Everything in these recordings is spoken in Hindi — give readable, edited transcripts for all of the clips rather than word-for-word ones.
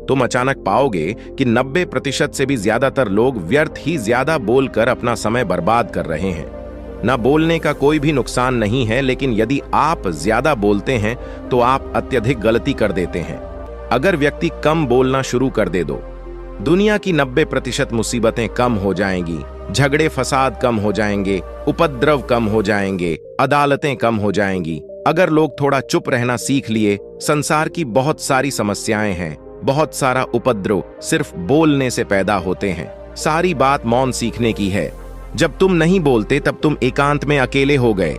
तुम अचानक पाओगे कि 90% से भी ज्यादातर लोग व्यर्थ ही ज्यादा बोलकर अपना समय बर्बाद कर रहे हैं। ना बोलने का कोई भी नुकसान नहीं है, लेकिन यदि आप ज्यादा बोलते हैं तो आप अत्यधिक गलती कर देते हैं। अगर व्यक्ति कम बोलना शुरू कर दे दो, दुनिया की 90% मुसीबतें कम हो जाएंगी, झगड़े फसाद कम हो जाएंगे, उपद्रव कम हो जाएंगे, अदालतें कम हो जाएंगी। अगर लोग थोड़ा चुप रहना सीख लिए, संसार की बहुत सारी समस्याएं हैं, बहुत सारा उपद्रव सिर्फ बोलने से पैदा होते हैं। सारी बात मौन सीखने की है। जब तुम नहीं बोलते तब तुम एकांत में अकेले हो गए,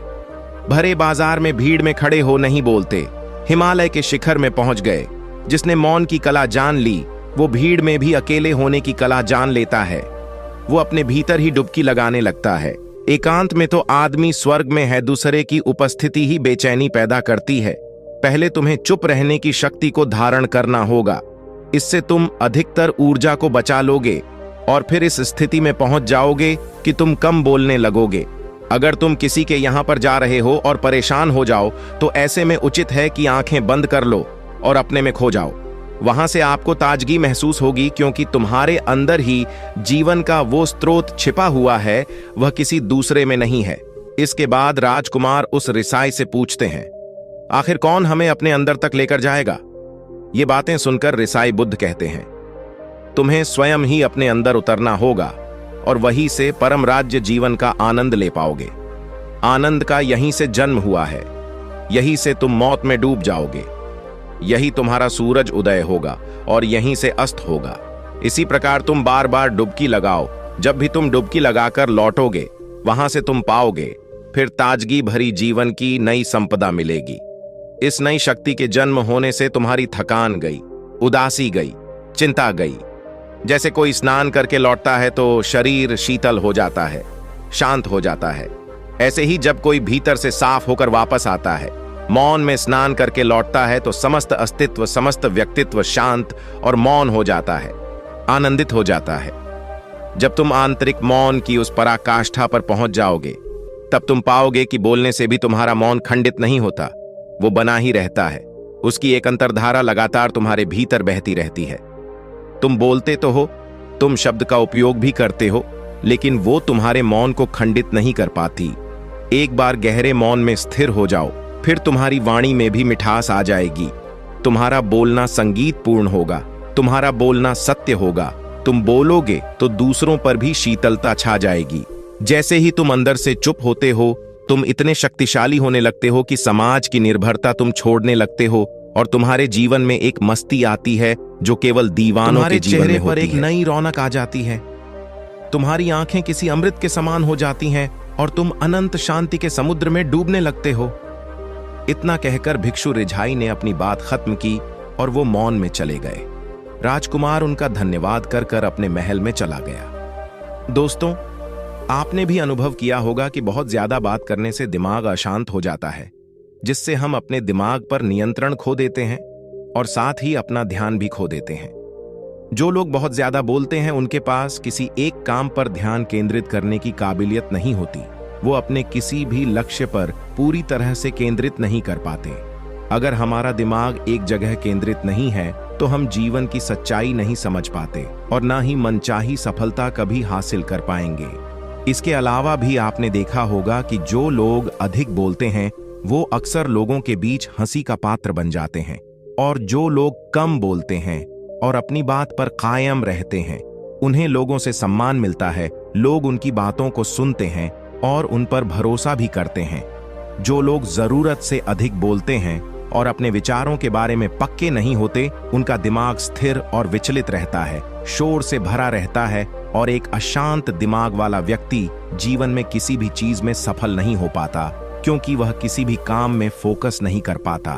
भरे बाजार में भीड़ में खड़े हो नहीं बोलते, हिमालय के शिखर में पहुंच गए। जिसने मौन की कला जान ली, वो भीड़ में भी अकेले होने की कला जान लेता है। वो अपने भीतर ही डुबकी लगाने लगता है। एकांत में तो आदमी स्वर्ग में है, दूसरे की उपस्थिति ही बेचैनी पैदा करती है। पहले तुम्हें चुप रहने की शक्ति को धारण करना होगा, इससे तुम अधिकतर ऊर्जा को बचा लोगे और फिर इस स्थिति में पहुंच जाओगे कि तुम कम बोलने लगोगे। अगर तुम किसी के यहां पर जा रहे हो और परेशान हो जाओ तो ऐसे में उचित है कि आंखें बंद कर लो और अपने में खो जाओ। वहां से आपको ताजगी महसूस होगी, क्योंकि तुम्हारे अंदर ही जीवन का वो स्रोत छिपा हुआ है, वह किसी दूसरे में नहीं है। इसके बाद राजकुमार उस रिसाई से पूछते हैं, आखिर कौन हमें अपने अंदर तक लेकर जाएगा? ये बातें सुनकर रिसाई बुद्ध कहते हैं, तुम्हें स्वयं ही अपने अंदर उतरना होगा और वहीं से परम राज्य जीवन का आनंद ले पाओगे। आनंद का यहीं से जन्म हुआ है, यहीं से तुम मौत में डूब जाओगे, यही तुम्हारा सूरज उदय होगा और यहीं से अस्त होगा। इसी प्रकार तुम बार बार डुबकी लगाओ। जब भी तुम डुबकी लगाकर लौटोगे, वहां से तुम पाओगे फिर ताजगी भरी जीवन की नई संपदा मिलेगी। इस नई शक्ति के जन्म होने से तुम्हारी थकान गई, उदासी गई, चिंता गई। जैसे कोई स्नान करके लौटता है तो शरीर शीतल हो जाता है, शांत हो जाता है। ऐसे ही जब कोई भीतर से साफ होकर वापस आता है, मौन में स्नान करके लौटता है, तो समस्त अस्तित्व, समस्त व्यक्तित्व शांत और मौन हो जाता है, आनंदित हो जाता है। जब तुम आंतरिक मौन की उस पराकाष्ठा पर पहुंच जाओगे, तब तुम पाओगे कि बोलने से भी तुम्हारा मौन खंडित नहीं होता, वो बना ही रहता है। उसकी एक अंतर्धारा लगातार तुम्हारे भीतर बहती रहती है। तुम बोलते तो हो, तुम शब्द का उपयोग भी करते हो, लेकिन वो तुम्हारे मौन को खंडित नहीं कर पाती। एक बार गहरे मौन में स्थिर हो जाओ, फिर तुम्हारी वाणी में भी मिठास आ जाएगी। तुम्हारा बोलना संगीतपूर्ण होगा, तुम्हारा बोलना सत्य होगा। तुम बोलोगे तो दूसरों पर भी शीतलता छा जाएगी। जैसे ही तुम अंदर से चुप होते हो, तुम इतने शक्तिशाली होने लगते हो कि समाज की निर्भरता तुम छोड़ने लगते हो और तुम्हारे जीवन में एक मस्ती आती है जो केवल दीवानों के जीवन में होती है। पर एक नई रौनक आ जाती है, तुम्हारी आंखें किसी अमृत के समान हो जाती हैं और तुम अनंत शांति के समुद्र में डूबने लगते हो। इतना कहकर भिक्षु रिझाई ने अपनी बात खत्म की और वो मौन में चले गए। राजकुमार उनका धन्यवाद कर कर अपने महल में चला गया। दोस्तों, आपने भी अनुभव किया होगा कि बहुत ज्यादा बात करने से दिमाग अशांत हो जाता है, जिससे हम अपने दिमाग पर नियंत्रण खो देते हैं और साथ ही अपना ध्यान भी खो देते हैं। जो लोग बहुत ज्यादा बोलते हैं, उनके पास किसी एक काम पर ध्यान केंद्रित करने की काबिलियत नहीं होती। वो अपने किसी भी लक्ष्य पर पूरी तरह से केंद्रित नहीं कर पाते। अगर हमारा दिमाग एक जगह केंद्रित नहीं है तो हम जीवन की सच्चाई नहीं समझ पाते और ना ही मनचाही सफलता कभी हासिल कर पाएंगे। इसके अलावा भी आपने देखा होगा कि जो लोग अधिक बोलते हैं वो अक्सर लोगों के बीच हंसी का पात्र बन जाते हैं, और जो लोग कम बोलते हैं और अपनी बात पर कायम रहते हैं, उन्हें लोगों से सम्मान मिलता है। लोग उनकी बातों को सुनते हैं और उन पर भरोसा भी करते हैं। जो लोग जरूरत से अधिक बोलते हैं और अपने विचारों के बारे में पक्के नहीं होते, उनका दिमाग स्थिर और विचलित रहता है, शोर से भरा रहता है, और एक अशांत दिमाग वाला व्यक्ति जीवन में किसी भी चीज में सफल नहीं हो पाता, क्योंकि वह किसी भी काम में फोकस नहीं कर पाता।